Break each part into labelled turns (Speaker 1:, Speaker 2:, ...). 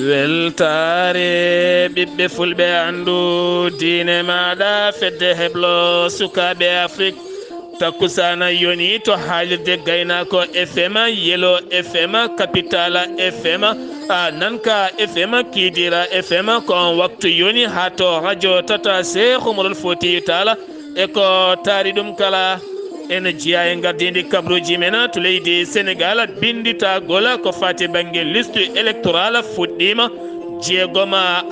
Speaker 1: weltare ɓiɓɓe fulɓe andu diine maɗa fedde heblo sukaɓe afrique takkusana yoni to haalirde gaynako fm yelo fm capitala fm nanka fm kidira fm kon waktu yoni ha to radio tata cheikh oumrol foti tala e ko taari ɗum kala ene jiya e gardidi kabruji men to leydi sénégal binditagol ko fati banggue liste électoral fuɗɗima 6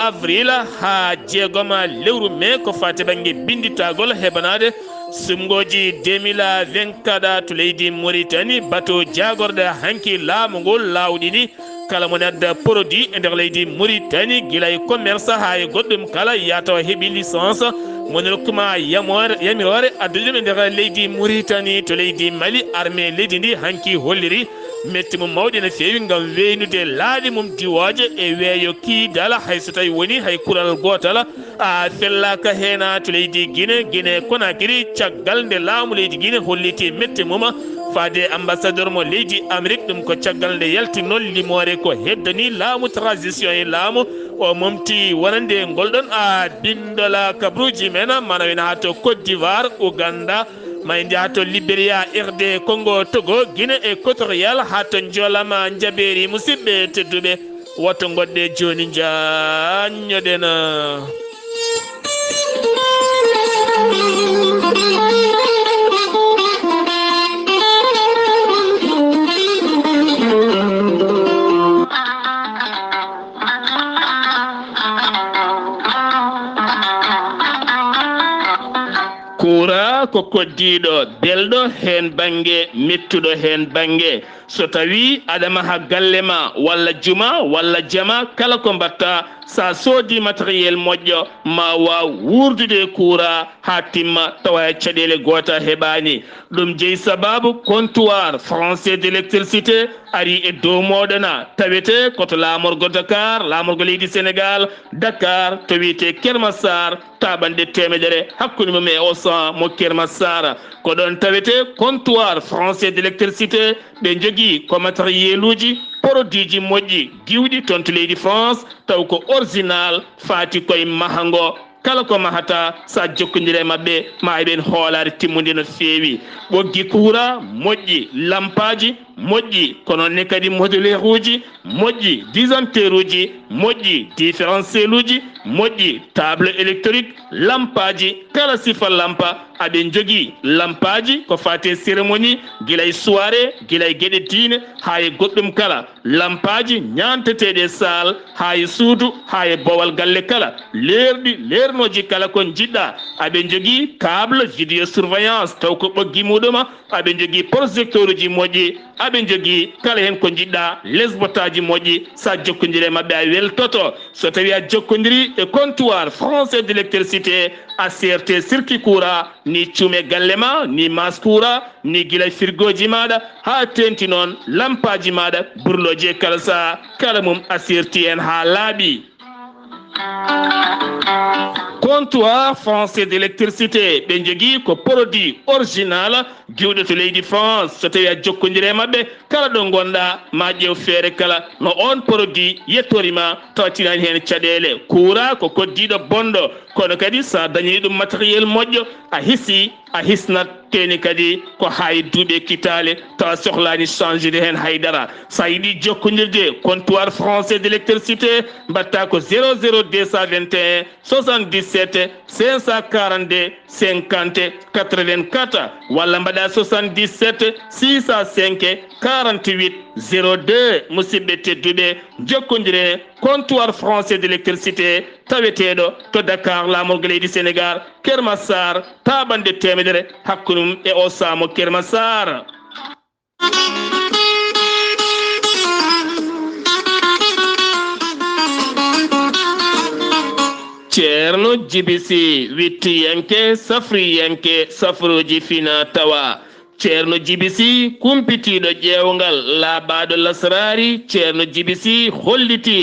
Speaker 1: avril ha 6 lewru mai ko fati banggue binditagol heɓanade sumgoji 2024 to leydi mauritanie bateau jagorɗo hanki laamu ngol lawɗiɗi kala mo adda produit e nder leydi mauritanie guilay commerce ha e goɗɗum kala yataw heeɓi licence mon rokkuma yamirore addude ɗum e nder leydi mauritanie to leydi mali armée leydi ndi hanki holliri metti mum mawɗi no fewi gam weynude laaɗi mum diwoje e weeyo kiidala hayso tawi woni hay kural gotal fellaka hena to leydi guine konakiri caggal nde laamu leydi guine holliti metti mum faade ambassadeur mo leydi amérique ɗum ko caggal nde yaltinol limore ko heddani laamu transition e laamu o momti wonande ngolɗon bindola kabruji men mana wina ha to côte d'ivoire ouganda mayndi ha to libéria rd congo togo guine e équatorial ha to jolama jaɓeri musidɓe tedduɓe woto goɗɗe joni jaññoɗen kura ko koddiɗo belɗo hen banggue mettuɗo hen banggue so tawi aɗa ha galle ma walla juma walla jama kala ko mbatta sa soodi matériel moƴƴo ma waw wurdude kura ha timma tawa caɗele gota heɓani ɗum jeeyi sababu comptoir français d' électricité ari e dow moɗona tawete koto lamorgo dakar lamorgo leydi sénégal dakar to wiyete kermassar taɓanɗe temedere hakkude mum e osan mo kermassar ko ɗon tawete comptoir français d' électricité ɓe jogui ko matériel uji produit ji moƴƴi diwɗi toon to leydi france taw ko original faati koye mahango kala ko mahata sa jokkodire mabɓe ma eɓen hoolare timmude no feewi ɓoggi kuura moƴƴi lampaji moƴƴi kono ne kadi modulaire uji moƴƴi disjoncteur uji moƴƴi différentiel uji moƴƴi table électrique lampaji kala sifa lampa aɓen jogui lampaji ko fate cérémonie guilay soirée guilay gueɗe diine ha e goɗɗum kala lampaji ñanteteɗe sal ha e suudu ha e bowal galle kala leerɗi leernoji kala kon jiɗɗa aɓen jogui câble vidéo surveillance taw ko ɓoggi muɗuma aɓen jogui projecteur uji moƴƴi aɓen jogui kala hen ko jiɗɗa lesbotaji moƴƴi sa jokkodire mabɓe a weltoto so tawi a jokkodiri e comptoir français d' électricité a certe circuit courant ni cuume galle ma ni mas courant ni guilay frigoji maɗa ha tenti noon lampaji maɗa burloji e kala sa kala mum a serti hen ha laaɓi comptoir français d' électricité ɓe jogui ko produit original diwɗo to leydi france so tawi a jokkodire mabɓe kala ɗo gonɗa ma ƴeew feere kala no on produit yettorima tawatinani hen caɗele courant ko koddiɗo bonɗo kono kadi sa dañi ɗum matériel moƴƴo a hisi a hisnat keni kadi ko hay duuɓe kitale tawa sohlani changede hen haydara sa yiiɗi jokkodirde comptoir français d' électricité mbatta ko 00221 77 542 50 84 walla mbaɗa 77 605 48 02 musidɓe tedduɓe jokkodire comptoir français d' électricité taweteɗo to dakar lamorgo leydi sénégal kermassar taɓande temedere hakkunum e o samo kermassar ceerno jibisi wittiyanke safriyanke safroji fina tawa ceerno jibisi kumpitiɗo ƴeewgal laaɓaɗo lasrari ceerno jibisi holliti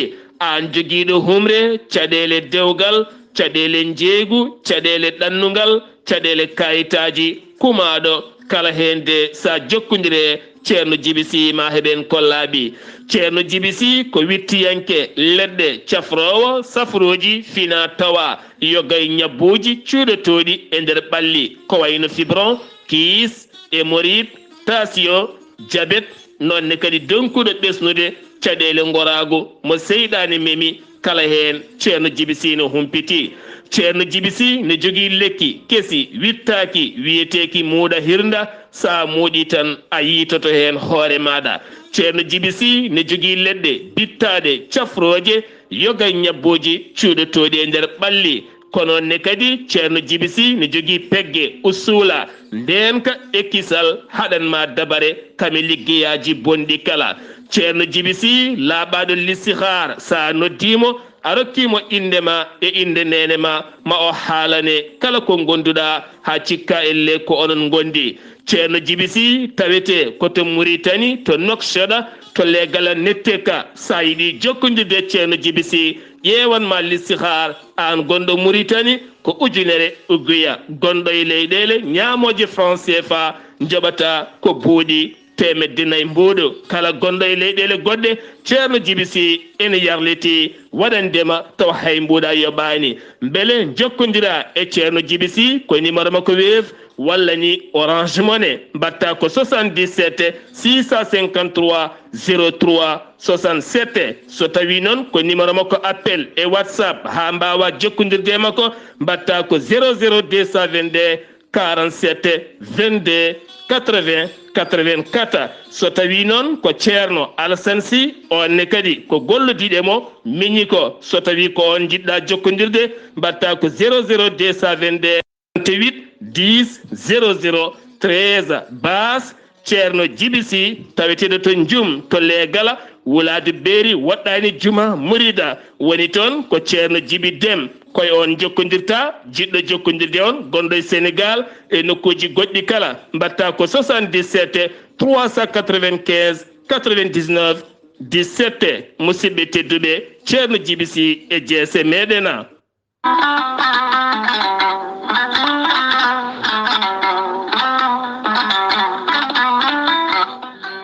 Speaker 1: an jogiiɗo humre caɗele dewgal caɗele jeegu caɗele ɗannugal caɗele kayitaji kumaɗo kala hende sa jokkudire ceerno jibisi ma heɓen kollaɓi. ceerno jibisi ko wittiyanke leɗɗe cafrowo safroji fina tawa yogay ñabbuji cuuɗotoɗi e nder ɓalli ko wayno fibron kiis hémorroïde tension diabète nonne kadi donkuɗo ɓesnude caɗele gorago mo seyɗani memi kala hen ceerno jibisi no humpiti. ceerno jibisi ne jogui lekki kesi wittaki wiyeteki muuɗa hirda sa muuɗi tan a yitoto hen hoore maɗa. ceerno jibisi ne jogui leɗɗe bittaɗe cafroje yoga ñabboji cuuɗotoɗi e nder ɓalli kono ne kadi ceerno jibisi ne jogui pegge usula ndenka ekkisal haɗanma dabare kami liggeyaji bonɗi kala. ceerno jibisi laaɓaɗo listihar sa noddimo a rokkimo indema e inde nenema ma o haalane kala ko gonduɗa ha cikka elle ko onon gondi. ceerno jibisi tawete koto Mauritanie to Nouakchott to legala netteka sa yiɗi jokkodirde ceerno jibisi ƴewanma listihar an gonɗo Mauritanie ko ujunere uguya gonɗo e leyɗele ñamoje franc CFA joɓata ko buuɗi temedde nayyi mbuɗo kala gonɗo e leyɗele goɗɗe ceerno jibisi ene yarliti waɗandema taw hay mbuɗa yoɓani. beele jokkodira e ceerno jibisi ko numéro makko Wave walla ni Orange Money mbatta ko 77 653 03 67 so tawi noon ko numéro makko appel e WhatsApp ha mbawa jokkodirde makko mbatta ko 00222 47 22 80 84 so tawi noon ko ceerno Alassane Sy onne kadi ko gollodiɗe mo miñi ko so tawi ko on jiɗɗa jokkodirde mbatta ko 00222 28 10 00 13 bas ceerno jibisi taweteɗo to jum to legala wulade beeri woɗɗani juma murida woni toon ko ceerno jibi dem koye on jokkodirta jiɗɗo jokkodirde on gonɗo e Sénégal e nokkuji goɗɗi kala mbatta ko 77 395 99 17 musidɓe tedduɓe ceerno jibisi e jeese meɗena.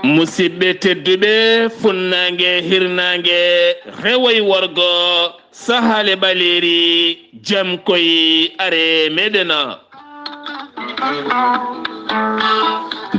Speaker 1: musidɓe tedduɓe funnangue hirnangue rewoy worgo sahale ɓaleri jam koye are meɗena.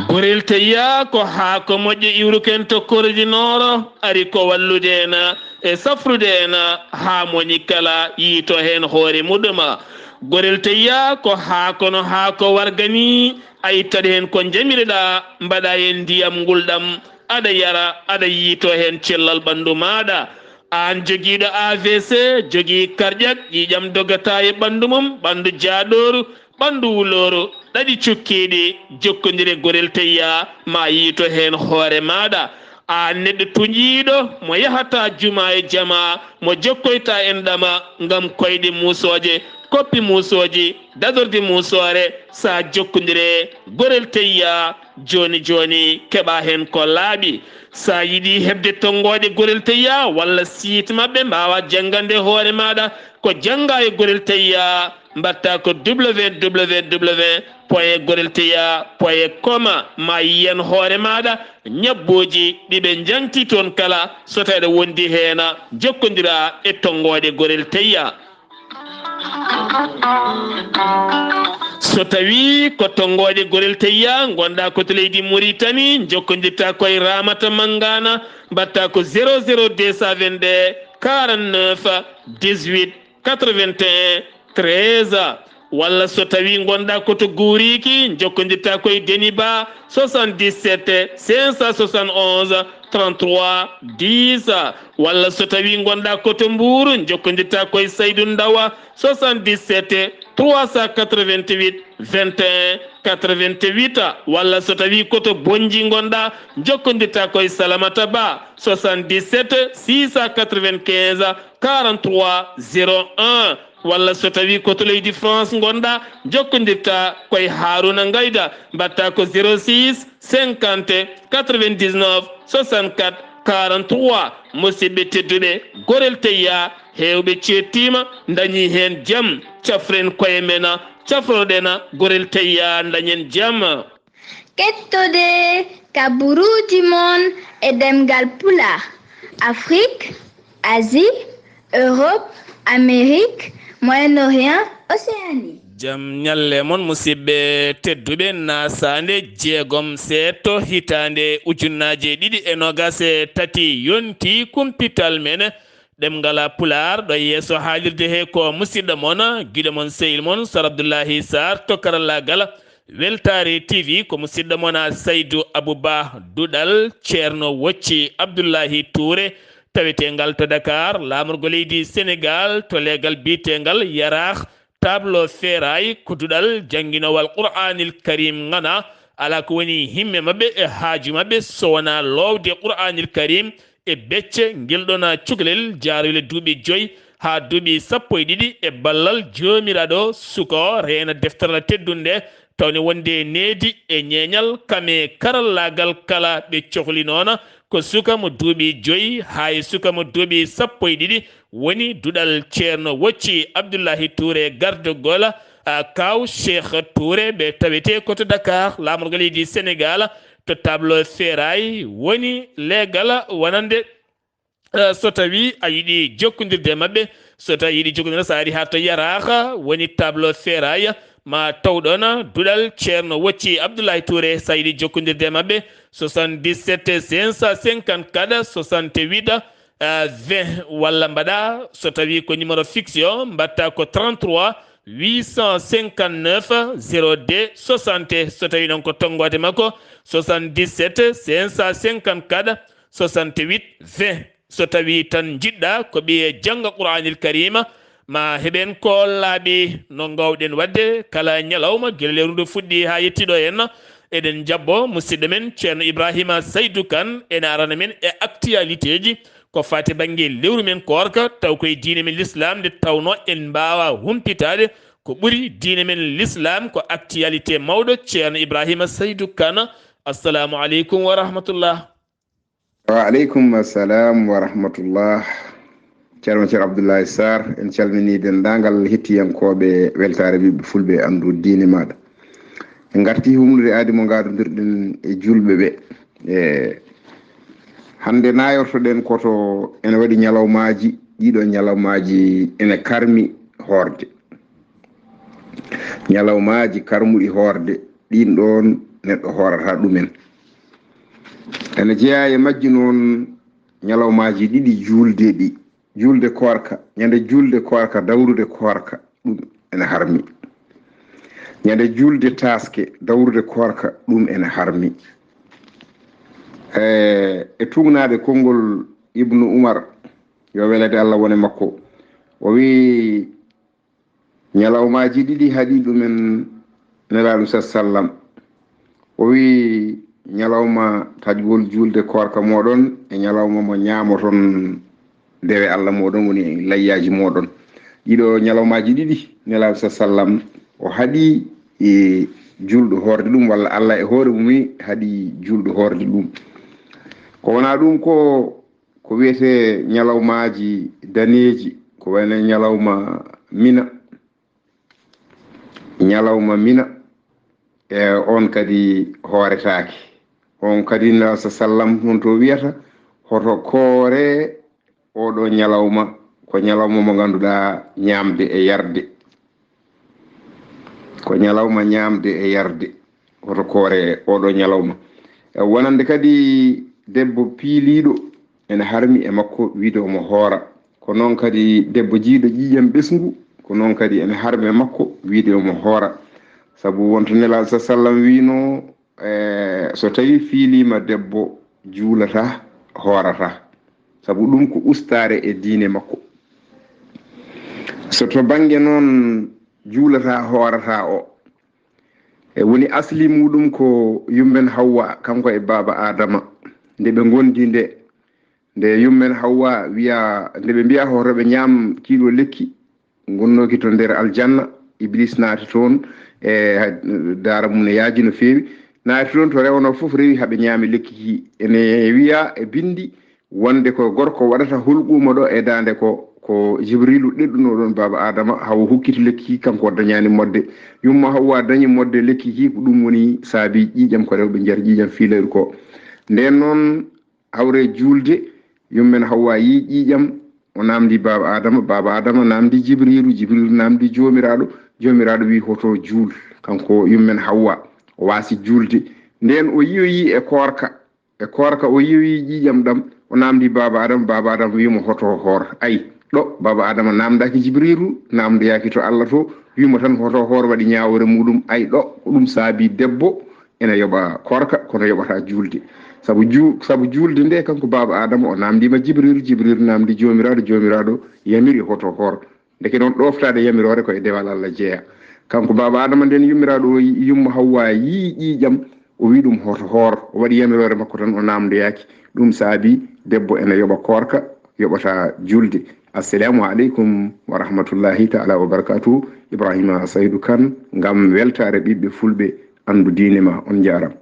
Speaker 1: gorel teya ko haako moƴƴo iwruken to korodinoro ari ko wallude en e safrude en ha moni kala yiito hen hoore muɗuma. gorel teya ko haako no haako wargani a ittade hen ko jamireɗa mbaɗa hen ndiyam gulɗam aɗa yara aɗa yiito hen cellal ɓandu maɗa. an joguiɗo AVC jogui karƴak ƴiƴam dogata e ɓandu mum ɓandu jaaɗoru ɓandu wuloru ɗaɗi cukkiɗi jokkodire gorel teya ma yiito hen hoore maɗa. a neɗɗo tuƴiɗo mo yahata juma e jama mo jokkoyta en ɗama gam koyɗe musoje koppi musoji dadorde musore sa jokkodire gorel teya joni joni keɓa hen ko laaɓi. sa yiɗi hebde tongoɗe gorel teya walla site mabɓe mbawa janggande hoore maɗa ko jangga e gorel teya mbatta ko www.gorelteya.com ma yiyan hoore maɗa ñabboji ɗiɓe janti toon kala so tawi aɗa wondi heena jokkodira e tongoɗe gorel teya. so tawi ko tongoɗe gorel teya gonɗa koto leydi Mauritanie jokkodirta koye Ramata Mangana mbatta ko 00222 49 18 81 13 walla so tawi gonɗa koto Guriki jokkodirta koye Deniba 77 571 33 10 walla so tawi gonɗa koto Mbour jokkodirta koye Saydou Ndawa 77 388 21 88 walla so tawi koto Bonji gonɗa jokkodirta koye Salamata Ba 77 695 43 01 walla so tawi koto leydi France gonɗa jokkodirta koye Haruna Ngayda mbatta ko 06 50 99 64 43 musidɓe tedduɓe gorel teya hewɓe cettima dañi hen jaam cafren koye men cafroɗena gorel teyya dañen jaam.
Speaker 2: Kettode kaburuji mon e ɗemngal pulaar. Afrique, Asie, Europe, Amérique, Moyen-Orient, Océanie.
Speaker 1: jam ñalle mon musidɓe tedduɓe naasaande jeegom seeɗto hitande ujunnaje 2023 yonti kumpital men ɗemngala pulaar ɗo yeeso haalirde he ko musidɗo mon guiɗo mon sehil mon Sar Abdullaahi Saar to karallagal weltare TV ko musidɗo mon Saydou Abouba duɗal ceerno wocci Abdullaahi Touré tawetengal to Dakar lamorgo leydi Sénégal to legal bitengal yarah tableau feray kuduɗal jangguinowal qur'anil karim gana ala ko woni himme mabɓe e haaju mabɓe so wona lowde qur'anil karim e becce guelɗona cukalel jaarole duuɓi 5 ha duuɓi 12 e ballal jomiraɗo suko reena deftere teddunde tawne wonde needi e ñeñal kame karallagal kala ɓe cohli noon ko suka mo duuɓi 5 hay suka mo duuɓi 12 woni duɗal ceerno wocci Abdullaahi Touré gardogol kaw Cheikh Touré ɓe tawete koto Dakar lamorgo leydi Sénégal to tableau feray woni legal wonande so tawi a yiiɗi jokkodirde mabɓe so tawi yiiɗi jokkodirde sa ari ha to yaraka woni tableau feray ma tawɗon duɗal ceerno wocci Abdullaahi Touré sa yiiɗi jokkodirde mabɓe 77 554 68 20 walla mbaɗa so tawi ko numéro fixe o mbatta ko 33 859 02 60 so tawi ɗon ko tonggode makko 77 554 68 20 so tawi tan jiɗɗa ko ɓiye jangga qur'anil karima ma heɓen ko laaɓi no gawɗen wadde kala ñalawma guila lewrudu fuɗɗi ha yettiɗo henna eɗen jabbo musidɗo men ceerno Ibrahima Saydou Kane ene arana men e actualité ji ko fati banggue lewru men korka taw koye diine men l'islam nde tawno en mbawa humpitade ko ɓuuri diine men l'islam ko actualité mawɗo ceerno Ibrahima Saydou Kane assalamu aleykum wa rahmatullah.
Speaker 3: wa aleykum assalam wa rahmatullah. ceerno Abdullaahi Saar en calmini dendagal hettiyankoɓe weltare ɓiɓɓe fulɓe andu diine maɗa en garti humnude aadi mo gadodirɗen e julɓe ɓe e hande nayortoɗen koto ene waɗi ñalawmaji ɗiɗo ñalawmaji ene karmi horde ñalawmaji karmuɗi horde ɗin ɗon neɗɗo horata ɗumen ene jeeya e majji noon ñalawmaji ɗiɗi julde ɗi julde korka ñande julde korka dawrude korka ɗum ene harmi ñande julde taske dawrude korka ɗum ene harmi e tugnaɓe konngol Ibnu Umar yo welede Allah wone makko o wi ñalawmaji ɗiɗi haɗi ɗumen nelaɗum sallam o wi ñalawma tajgol julde korka moɗon e ñalawma mo ñamoton dewe Allah moɗon woni layyaji moɗon ɗiɗo ñalawmaji ɗiɗi nelaɗum sallam o haɗi e julɗo horde ɗum walla Allah e hoore mum haɗi julɗo horde ɗum ko wona ɗum ko wiyete ñalawmaji daneji ko wayno ñalawma mina e on kadi hooretake on kadi na sallam on to wiyata hoto koore oɗo ñalawma ko ñalawma mo ganduɗa ñamde e yarde ko ñalawma ñamde e yarde hoto koore oɗo ñalawma wonande kadi debbo piiliɗo ene harmi e makko wiide omo hoora ko noon kadi debbo jiiɗo ƴiƴam ɓesngu ko noon kadi ene harmi e makko wiide omo hoora sabu wonto nelaɗo sallam wino so tawi fiilima debbo juulata hoorata sabu ɗum ko ustare e diine makko so to banggue noon juulata hoorata o e woni asli muɗum ko yummen Hawwa kanko e baba Adama nde ɓe gondi nde yummen Hawwa wiya nde ɓe mbiya hotoɓe ñaam kiiɗo lekki gonnoki to nder aljanna Iblis naati toon e daara mum ne yaaji no feewi naati toon to rewno fof rewi haɓe ñaami lekki ki ene wiya e bindi wonde ko gorko waɗata hulɓumo ɗo e dande ko ko jibrilu ɗeɗɗuno ɗon baba adama hawo hukkiti lekki kanko dañani modde yumma hawwa dañi modde lekki ki ko ɗum woni saabi ƴiƴam ko rewɓe nder ƴiƴam fiilayru ko nden noon hawre julde yummen hawwa yi ƴiƴam o namdi baba adama namdi jibrilu namdi jomiraɗo wi hoto juul kanko yummen hawwa o wasi julde nden o yiyoyi e korka o yiyoyi ƴiƴam ɗam o namdi baba adama wimo hoto hoor ayi ɗo baba adama namdaki jibrilu namdoyaki to Allah to wimo tan hoto hoor waɗi ñawore muɗum ayi ɗo ko ɗum saabi debbo ene yoɓa korka kono yoɓata julde sabu julde nde kanko baba adama o namdima jibrilu namdi jomiraɗo yamiri hoto hoor ndeke noon ɗoftade yamirore koye dewal Allah jeeya kanko baba adama nden yummiraɗo o yumma hawwa yi ƴiƴam o wi ɗum hoto hoor o waɗi yamirore makko tan o namdoyaki ɗum saabi debbo ene yoɓa korka yoɓata julde. Assalamu aleykum wa rahmatullahi ta'ala wa barakatuh. Ibrahima Saydou Kane ngam weltare ɓiɓɓe fulɓe andu diine ma on jaram.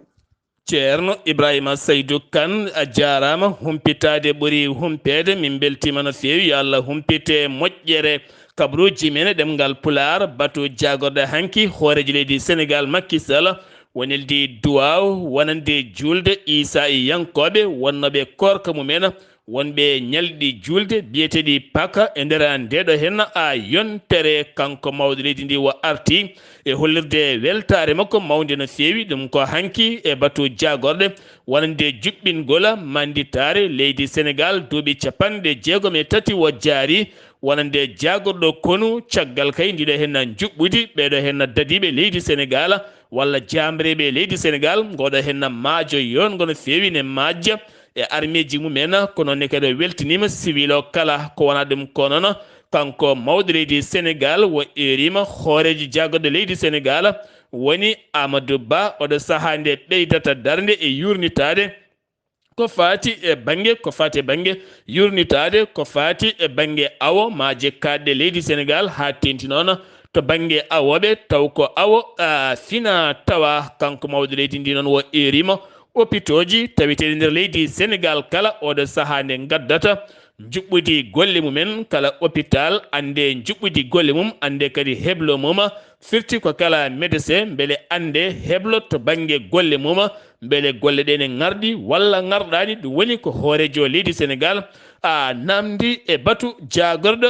Speaker 1: ceerno Ibrahima Saydou Kane a jarama humpitade ɓuuri humpede min beltima no fewi yo Allah humpite moƴƴere kabruji men ɗemngal pulaar batu jagorde hanki hooreji leydi Sénégal Macky Sall wonildi duwaw wonande julde Isa e yankoɓe wonnoɓe korka mumen wonɓe ñalɗi julde biyeteɗi paka e nder ndeɗo hen a yontere kanko mawɗo leydi ndi wo arti e hollirde weltare makko mawde no fewi ɗum ko hanki e batu jagorɗe wonande juɓɓingol manditare leydi Sénégal duuɓi 63 wo jaari wonande jagorɗo konu caggal kay ndiɗo hen juɓɓudi ɓeɗo hen dadiɓe leydi Sénégal walla jamreɓe leydi Sénégal ngoɗo hen maajo yongo no fewi ne majja e armeji mumen kono ne kadi weltinima civil o kala ko wona ɗum ko noon kanko mawɗo leydi Sénégal wo erima hooreji jagorɗo leydi Sénégal woni Amadou Ba oɗo saaha nde ɓeydata darde e yurnitade ko fati e banggue yurnitade ko fati e banggue awo maje kadɗe leydi Sénégal ha tenti noon to banggue awoɓe taw ko awo fina tawa kanko mawɗo leydi ndi noon wo erima hôpitoji tawiteɗe nder leydi Sénégal kala oɗo saaha nde gaddata juɓɓudi golle mumen kala hôpital ande juɓɓudi golle mum ande kadi heblo mum firti ko kala médecin beele ande heblo to banggue golle mum beele golle ɗe ne garɗi walla garɗani ɗum woni ko hoorejo leydi Sénégal namdi e batu jagorɗo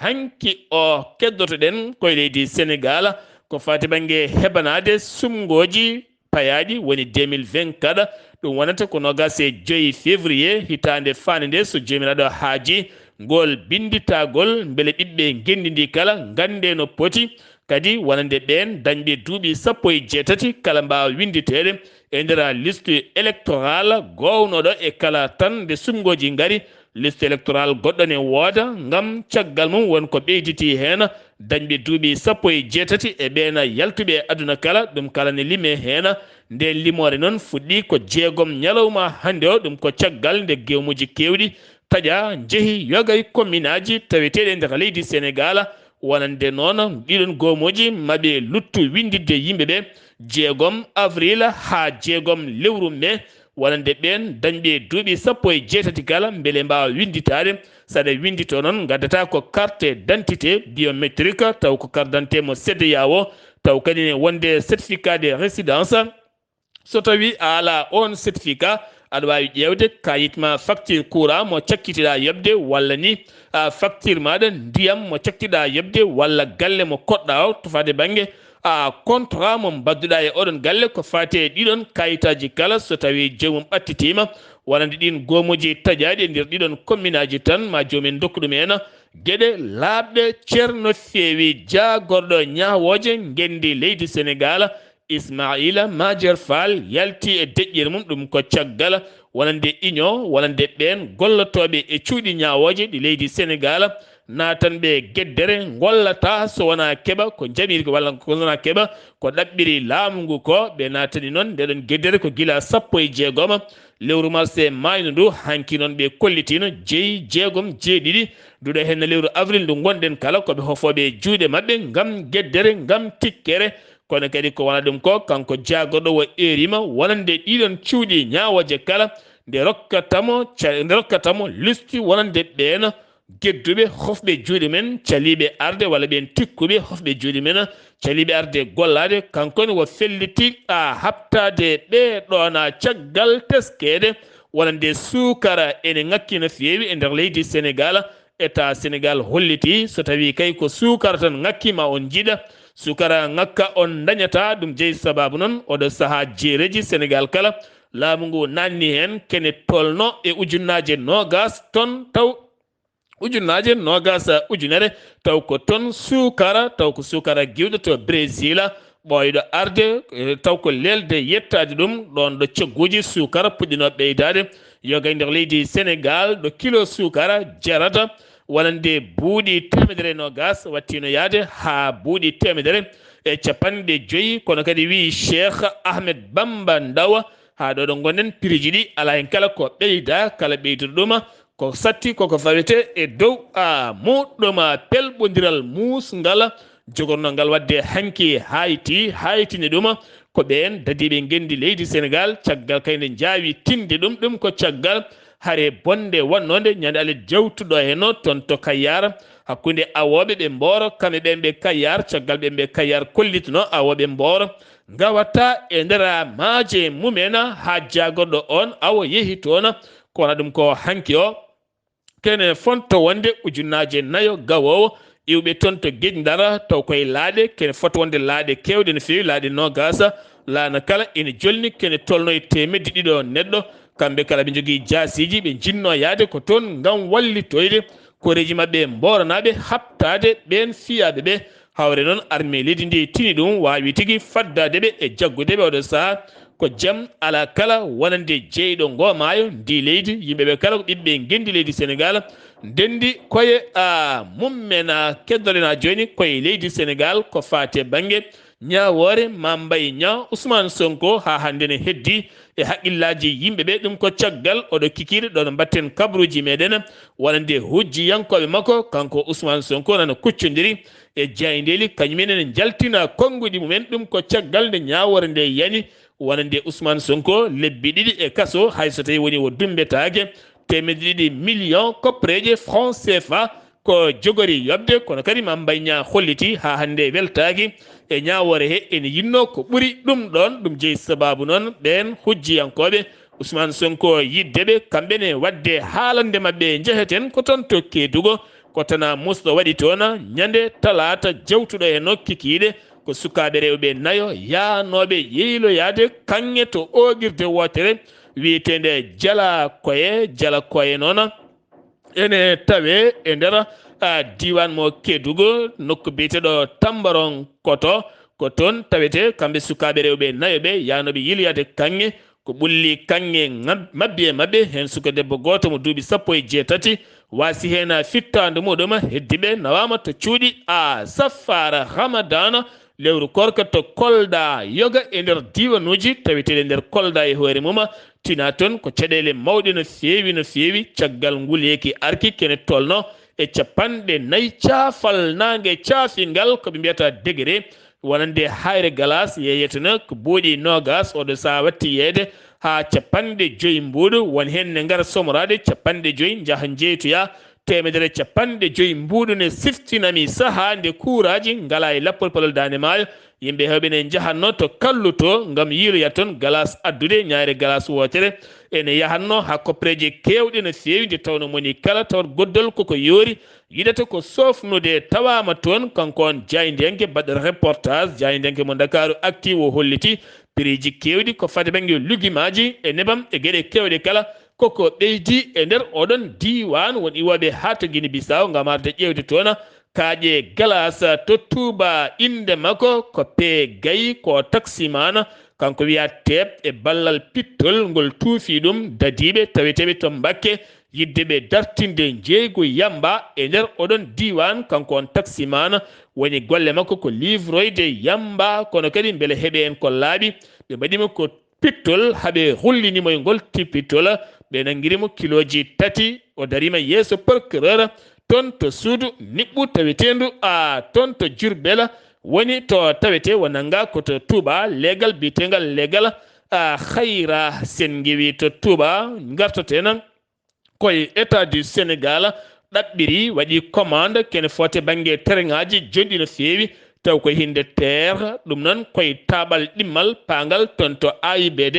Speaker 1: hanki o keddotoɗen koye leydi Sénégal ko fati banggue heɓanade sumgoji payaɗi woni 2024 ɗum wonata ko 25 février hitande fande nde so jomiraɗo haaji ngol binditagol beele ɓiɓɓe gendidi kala gande no poti kadi wonande ɓen dañɓe duuɓi 18 kala mbawa winditede e nder liste électoral gownoɗo e kala tan nde sumgoji gaari liste électoral goɗɗo ne wooda gam caggal mum wonko ɓeyditi hen dañɓe duuɓi 18 e ɓen yaltuɓe aduna kala ɗum kala ne lime hen nde limore noon fuɗɗi ko 6 ñalawma hande o ɗum ko caggal nde gewmuji kewɗi taaƴa jeehi yogay commune aji taweteɗe nder leydi Sénégal wonande noon ɗiɗon gomuji maɓe luttu windidde yimɓeɓe 6 avril ha 6 lewru mai wonande ɓen dañɓe duuɓi 18 kala beele mbawa winditade saɗa windito noon gaddata ko carte d'identité biométrique taw ko carte d'identité mo CEDEAO o taw kadi ne wonde certificat de résidence so tawi a ala on certificat aɗa wawi ƴewde kayitma facture courant mo cakkitiɗa yebde walla ni facture maɗa ndiyam mo cakkiɗa yebde walla galle mo koɗɗa o to fade banggue contrat mo badduɗa e oɗon galle ko fate ɗiɗon kayitaji kala so tawi joomum ɓattitima wonande ɗin gomuji taƴaɗi e nder ɗiɗon commune aji tan ma joomin dokku ɗum en gueɗe laaɓɗe ceerno feewi jagorɗo ñawoje gendi leydi Sénégal Ismaïla Madior Fall yalti e deƴƴere mum ɗum ko caggal wonande union wonande ɓen gollotoɓe e cuuɗi ñawoje ɗi leydi Sénégal natanɓe gueddere gollata so wona keeɓa ko jaɓiri ko walla ko wona keeɓa ko ɗaɓɓiri laamu ngu ko ɓe natani noon ndeɗon gueddere ko guila 16 lewru mars e mayno ndu hanki noon ɓe kollitino 6 jeeɗiɗi duɗo hen lewru avril ndu gonɗen kala koɓe hofoɓe juuɗe mabɓe gam gueddere gam tikkere kono kadi ko wona ɗum ko kanko jagorɗo wo erima wonande ɗiɗon cuuɗi ñawoje kala nde rokkatamo listi wonande ɓen gedduɓe hofɓe juuɗe men caliɓe arde walla ɓen tikkuɓe hofɓe juuɗe men caliɓe arde gollade kankone wo felliti habtade ɓeɗona caggal teskede wonande suukara ene ŋakki no feewi e nder leydi Sénégal état Sénégal holliti so tawi kay ko suukara tan ŋakki ma on jiiɗa suukara ŋakka on dañata ɗum jeeyi sababu noon oɗo saaha jeereji Sénégal kala laamu ngu nanni hen kene tolno e ujunnaje nogas ton taw ujunnaje nogas ujunere taw ko ton suukara taw ko suukara giwɗo to Brésil ɓoyɗo arde taw ko lelde yettade ɗum ɗon ɗo cogguji suukara puɗɗino ɓeydade yoga nder leydi Sénégal ɗo kilo suukara jarata wonande buuɗi temedere nogas wattino yaade ha buuɗi temedere e capanɗe joyyi kono kadi wi Cheikh Ahmed Bamba Ndaw ha ɗo ɗo gonen prix ɗi ala hen kala ko ɓeyda kala ɓeyduɗo ɗum ko satti koko fawete e dow muɗɗum pelɓodiral musgal jogorno ngal wadde hanki haytini ɗum ko ɓen dadiɓe gendi leydi Sénégal caggal kayde jaawi tinde ɗum ko caggal hare bonde wonnode ñande ale jawtuɗo heno toon to Kayyar hakkude awoɓe ɓe Mboro kamɓe ɓen ɓe Kayyar caggal ɓen ɓe Kayyar kollitino awoɓe Mboro gawata e nder maaje mumen ha jagorɗo on awo yeehi toon kono ɗum ko hanki o kene fonto wonde ujunnaje nayo gawowo iwɓe toon to Gueƴ Ndar taw koye laaɗe kene foto wonde laaɗe kewɗe no fewi laaɗe nogas laana kala ene jolni kene tolno e temedde ɗiɗo neɗɗo kamɓe kala ɓe jogui jasiji ɓe jinno yaade ko toon gam wallitoyde koreji mabɓe mboranaɓe habtade ɓen fiyaɓe ɓe hawre noon armée leydi ndi tini ɗum wawi tigui faddadeɓe e jaggudeɓe oɗo saaha ko jaam ala kala wonande jeyɗo ngo maayo ndi leydi yimɓeɓe kala ko ɓiɓɓe gendi leydi Sénégal ndendi koye mummen keddolena joni koye leydi Sénégal ko fate banggue ñawore Mambay Niang Ousmane Sonko ha hande ne heddi e haqqillaji yimɓeɓe ɗum ko caggal oɗo kikiɗe ɗono mbatten kabruji meɗen wonande hujjiyankoɓe makko kanko Ousmane Sonko nana kuccodiri e jayndeli kañumen ene jaltina konguɗi mumen ɗum ko caggal nde ñawore nde yani wonande Ousmane Sonko lebbi ɗiɗi e kaso hayso tawi woni wo dumbetake temedde ɗiɗi million koppareje franc CFA ko jogori yobde kono kadi Mambay Niang holliti ha hande weltaki e ñawore he ene yinno ko ɓuuri ɗum ɗon ɗum jeeyi sababu noon ɓen hujjiyankoɓe Ousmane Sonko yiddeɓe kamɓene wadde haalande mabɓe jeheten ko toon to Kédougou ko tana musɗo waɗi toon ñande talata jawtuɗo e no kikiɗe ko sukaɓe rewɓe nayo yanoɓe yeyloyade kanŋe to oogirde wotere wiyetede jala koye noon ene tawe e nder diwan mo Kédougou nokku biyeteɗo Tambaron koto ko toon tawete kamɓe sukaɓe rewɓe nayo ɓe yanoɓe yiloyade kanŋe ko ɓulli kanŋe mabɓe hen suka debbo goto mo duuɓi 17 wasi hen fittande muɗum heddiɓe nawama to cuuɗi Safara Ramadan lewru korka to Kolda yoga e nder diwanuji taweteɗe nder Kolda e hoore mum tina toon ko caɗele mawɗe no fewi caggal nguleki arki kene tolno e capanɗe nayyi caafal nangue caafingal koɓe mbiyata degré wonande hayre galas yeyeteno ko buuɗi nogas oɗo sa watti yeede ha capanɗe joyyi mbuuɗu won hen ne gara somorade capanɗe joyyi jaaha jeytoya temedere capanɗe joyyi mbuuɗu ne siftinami saaha nde kuuraji ngala e lappol palol dande maayo yimɓe hewɓe ne jahanno to kalluto gam yiiloya toon galas addude ñaare galas wotere ene yahanno ha koppareji kewɗe no fewi nde tawno moni kala tawat goddol koko yoori yiɗata ko sofnude tawama toon kanko on jaydenke baɗɗo reportage jaydenke mo Dakaru active o holliti prix kewɗi ko fate banggue luguimaji e nebam e gueɗe kewɗe kala koko ɓeydi e nder oɗon diwan won iwoɓe ha to Guinée Bissau gam arde ƴewde toon kaaƴe galas to Touba inde makko ko P Gaye ko taximan kanko wiya teeb e ballal pittol ngol tuufi ɗum dadiɓe taweteɓe to Mbacké yiddeɓe dartinde jeygu yamba e nder oɗon diwan kanko on taximan woni golle makko ko livroyde yamba kono kadi beele heeɓe en ko laaɓi ɓe mbaɗimo ko pittol haaɓe hullinimo e ngol pittol ɓe nanguirimo kiloji 3 o darima yeeso procureur toon to suudu niɓɓu tawetendu toon to Diourbel woni to tawete wonanga koto Touba legal bitegal legal hayra sen gewi to Touba gartoten koye état du Sénégal ɗaɓɓiri waɗi commande kene fote banggue tereŋaji jonɗi no fewi taw ko hinde terre ɗum noon koye taɓal ɗimmal pagal toon to AIBD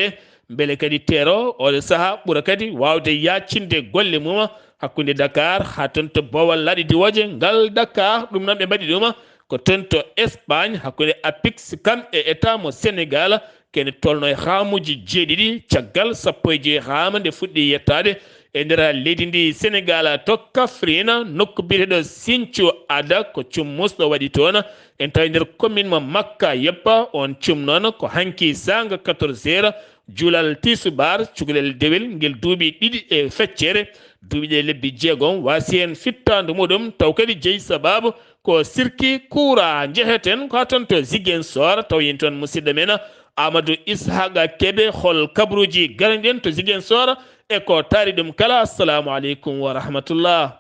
Speaker 1: beele kadi teero oɗo saaha ɓuura kadi wawde yaccinde golle mum hakkude Dakar ha toon to Bowal laaɗi diwoje ngal Dakar ɗum noon ɓe mbaɗi ɗum ko toon to Espagne hakkude APIX kam e état mo Sénégal kene tolno e haamuji jeeɗiɗi caggal sappo e joyi haama nde fuɗɗi yettade e nder leydi ndi Sénégal to Kaffrine nokku biyeteɗo Sinthiou Ada ko cum musɗo waɗi toon en tawi nder commune mo Makka yeppa on cum noon ko hanki sanga 14 heures julal tisubar cukalel dewel ngel duuɓi ɗiɗi e feccere duuɓi ɗe lebbi jeegom wasi hen fittande muɗum taw kadi jeeyi sababu ko sirki kuura jeheten ko ton to Ziguinchor taw yen toon musidɗo men Amadou Ishaqa Kebe hol kabruji garanɗen to Ziguinchor e ko taari ɗum kala. Assalamu aleykum wa rahmatullah.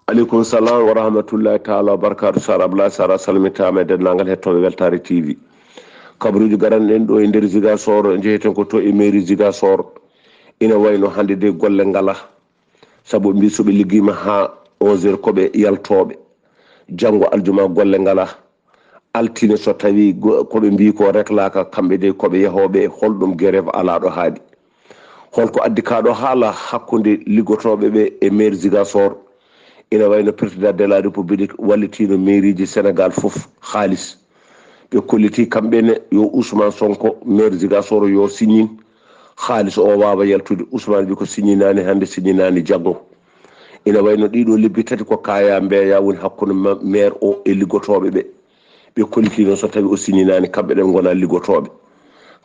Speaker 4: aleykum salam wa rahmatullahi taala wa barakatu. Sar Abdullaahi Saar salmitama e dennagal hettoɓe Weltare TV. Kabruji garanɗen ɗo e nder Ziguinchor jeheten ko to e mairie Ziguinchor ina wayno hande de golle ngala saabu mbi soɓe liggima ha 11 heures koɓe yaltoɓe janggo aljuma golle ngala altine so tawi koɓe mbi ko reklaka kamɓe de koɓe yahoɓe holɗum grève alaɗo haaɗi holko addi kaɗo haala hakkude liggotoɓe ɓe e maire Ziguinchor ina wayno président de la république wallitino mairie ji Sénégal foof haalis ɓe kolliti kamɓene yo Ousmane Sonko maire Ziguinchor yo signin haalis o wawa yaltude. Ousmane wi ko signinani hande signinani janggo ina wayno ɗiɗo lebbi tati ko kaya mbeya woni hakkude maire o e liggotoɓe ɓe kolliti noon so tawi o signinani kamɓe ɗen gona liggotoɓe.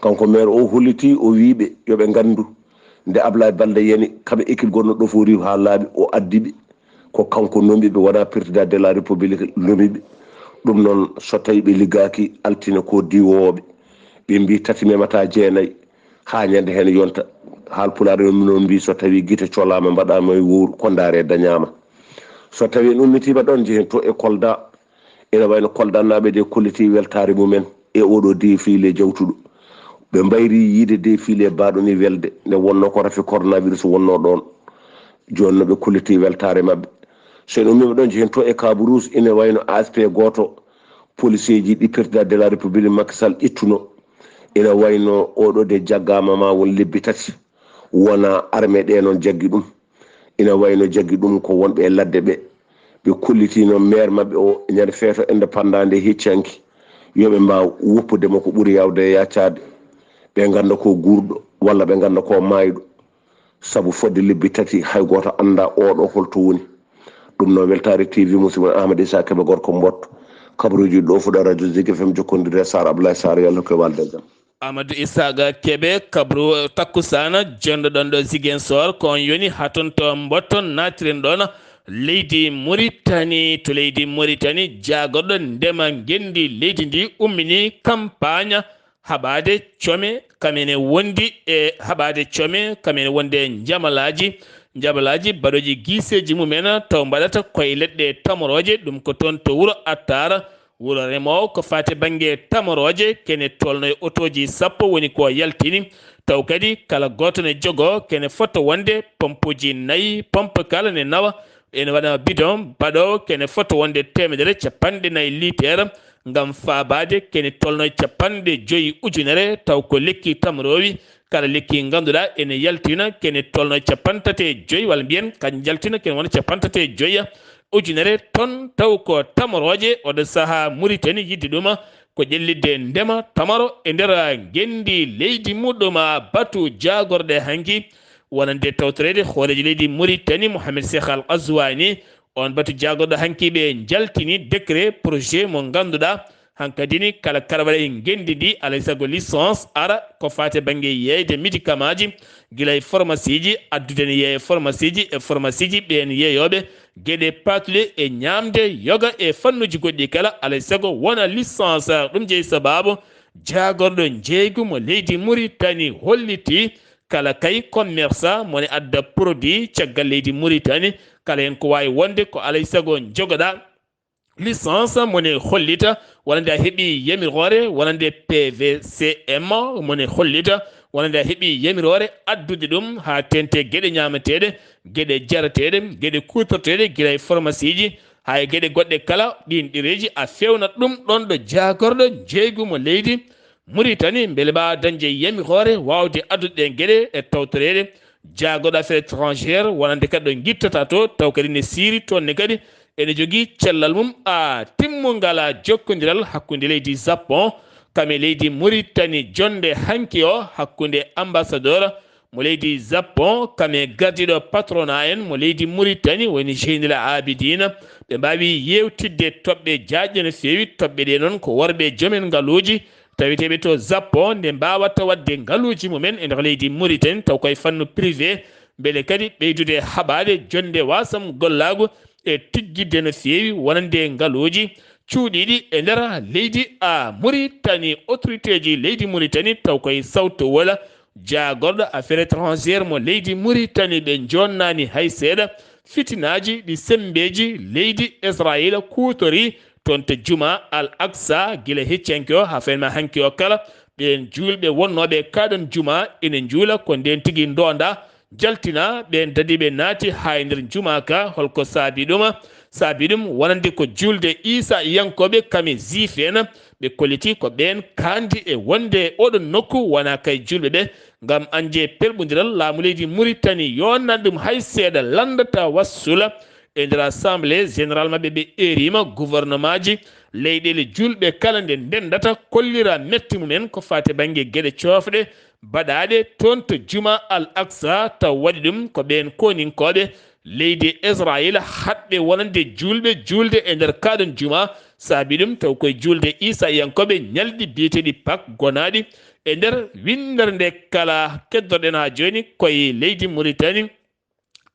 Speaker 4: Kanko maire o holliti o wiɓe yoɓe gandu nde Abdoulaye Balde yani kamɓe équipe gonno ɗo fo riw ha laaɓi o addiɓe ko kanko nomiɓe wona président de la république nomiɓe. ɗum noon so tawi ɓe liggaki altine ko diwoɓe ɓe mbi tati memata jeenayyi ha ñande hen yonta haal pulaar noon mbi so tawi guite colama mbaɗama e wowru kondare dañama. So tawi en ummitima ɗon jehen to e Kolda ina wayno Kolda naɓe de kolliti weltare mumen e oɗo défilé jawtuɗo ɓe mbayri yiide défilé baɗo ni welde nde wonno ko rafi coronavirus wonno ɗon joni no ɓe kolliti weltare mabɓe. So en ummima ɗon jehen to e Kabrousse ina wayno ASP goto policier ji ɗi président de la république Macky Sall ƴettuno ina wayno oɗo de jaggama ma won lebbi tati wona armée ɗe noon jaggi ɗum ina wayno jaggi ɗum ko wonɓe e ladde ɓe kollitino maire mabɓe o ñande feeto indépendant nde heccanki yoɓe mbaw woppudemo ko ɓuuri yawde e yaccade ɓe ganda ko gurɗo walla ɓe ganda ko mayɗo saabu fodde lebbi tati hay goto anda oɗo holto woni. ɗum noon Weltare TV musidɗo Amadou Ishaqa Kebe gorko mbotto kabruji ɗo fuɗa radio Zik FM jokkodire Sar Abdoulaye Saar yalla koye walde jam.
Speaker 1: Amadou Ishaqa Kebe kabru takkusana jonɗoɗon ɗo Ziguinchor ko on yoni ha toon to mbotton natiren ɗon leydi Mauritanie. To leydi Mauritanie jagorɗo ndema gendi leydi ndi ummini campagne haɓade come kamene wondi e haɓade come kamene wonde jabalaji baɗoji guiseji mumen taw mbaɗata koye leɗɗe tamoroje ɗum ko toon to wuuro Attara wuuro remowo ko fate banggue tamoroje kene tolno e otoji sappo woni ko yaltini taw kadi kala goto ne jogo kene fotto wonde pompuji 4 pompe kala ne nawa ene waɗa bidon baɗo kene fotto wonde 150 litre ngam faabade kene tolno e 50 ujunere taw ko lekki tamrowi kala lekki ganduɗa ene yaltina kene tolno e 35 walla mbiyen kañ jaltina kene wona 35 ujunere ton taw ko tamoroje oɗo saaha Mauritanie yidde ɗum ko ƴellidde ndema tamaro e nder gendi leydi muɗum batu jagorɗe hanki wonande tawtorede hooreji leydi Mauritanie Mohamed Cheikh Al Ghazouani on batu jagorɗo hankiɓe jaltini décret projet mo ganduɗa hankadini kala karawaɗe gendi ndi alay saago licence ara ko fate banggue yeyde médicament ji guila e pharmacie ji addude ne yeeye pharmacie ji e pharmacie ji ɓen yeeyoɓe gueɗe patule e ñamde yoga e fannuji goɗɗi kala alay saago wona licence ɗum jeeyi sababu jagorɗo jeygu mo leydi Mauritanie holliti kala kay commerçant mone adda produit caggal leydi Mauritanie kala hen ko wawi wonde ko alay saago jogoɗa licence mone hollita wonande a heeɓi yamirore wonande PVCM mone hollita wonande heɓi yamirore addude ɗum ha tente gueɗe ñamateɗe gueɗe jarateɗe gueɗe kutorteɗe guila e pharmacie ji ha e gueɗe goɗɗe kala ɗin ɗereji a fewnat ɗum ɗon ɗo jagorɗo jeygumo leydi Mauritanie beele mbawa dañde yamirore wawde addude ɗen gueɗe e tawtorede jagoɗo affaire étrangère wonande kadi ɗo guittata to taw kadi ne siri tonne kadi ene jogui cellal mum a timmugal jokkodiral hakkude leydi Japon kame leydi Mauritanie jonde hanki o hakkude ambassadeur mo leydi Japon kame gardiɗo patronat en mo leydi Mauritanie woni Jeynil Abidine ɓe mbawi yewtidde toɓɓe jaƴƴe no fewi toɓɓe ɗe noon ko worɓe joomen ngaluji tawiteɓe to Japon nde mbawata wadde ngaluji mumen e nder leydi Mauritanie taw koye fannu privé beele kadi ɓeydude haɓade jonde wasam gollago e tigguidde no fewi wonande ngaluji cuuɗiɗi e nder leydi Mauritanie autorité ji leydi Mauritanie taw koye sawtawol jagorɗo affaire étrangère mo leydi Mauritanie ɓe jonnani hay seeɗa fitinaji ɗi sembeji leydi Israël kutori toon to juma al aqsa guila heccenke o ha fenma hanki o kala ɓen julɓe wonnoɓe kaɗon juma ene juula ko nden tigui donda jaltina ɓen dadiɓe naati ha e nder juma ka holko saabi ɗum wonande ko julde Isa yankoɓe kame juif en ɓe kolliti ko ɓen kandi e wonde oɗon nokku wona kay julɓe ɓe gam anje perɓodiral laamu leydi Mauritanie yonnan ɗum hay seeɗa landata wassula e nder assemblée général mabɓe ɓe erima gouvernement ji leyɗele julɓe kala nde ndendata kollira metti mumen ko fate banggue gueɗe cofɗe baɗaɗe toon to juma al aqsa taw waɗi ɗum ko ɓen koninkoɓe leydi Israël haɗɓe wonande julde e nder kaɗon juma saabi ɗum taw koye julde Isa yankoɓe ñalɗi biyeteɗi pak gonaɗi e nder windere nde kala keddoɗen ha joni koye leydi Mauritanie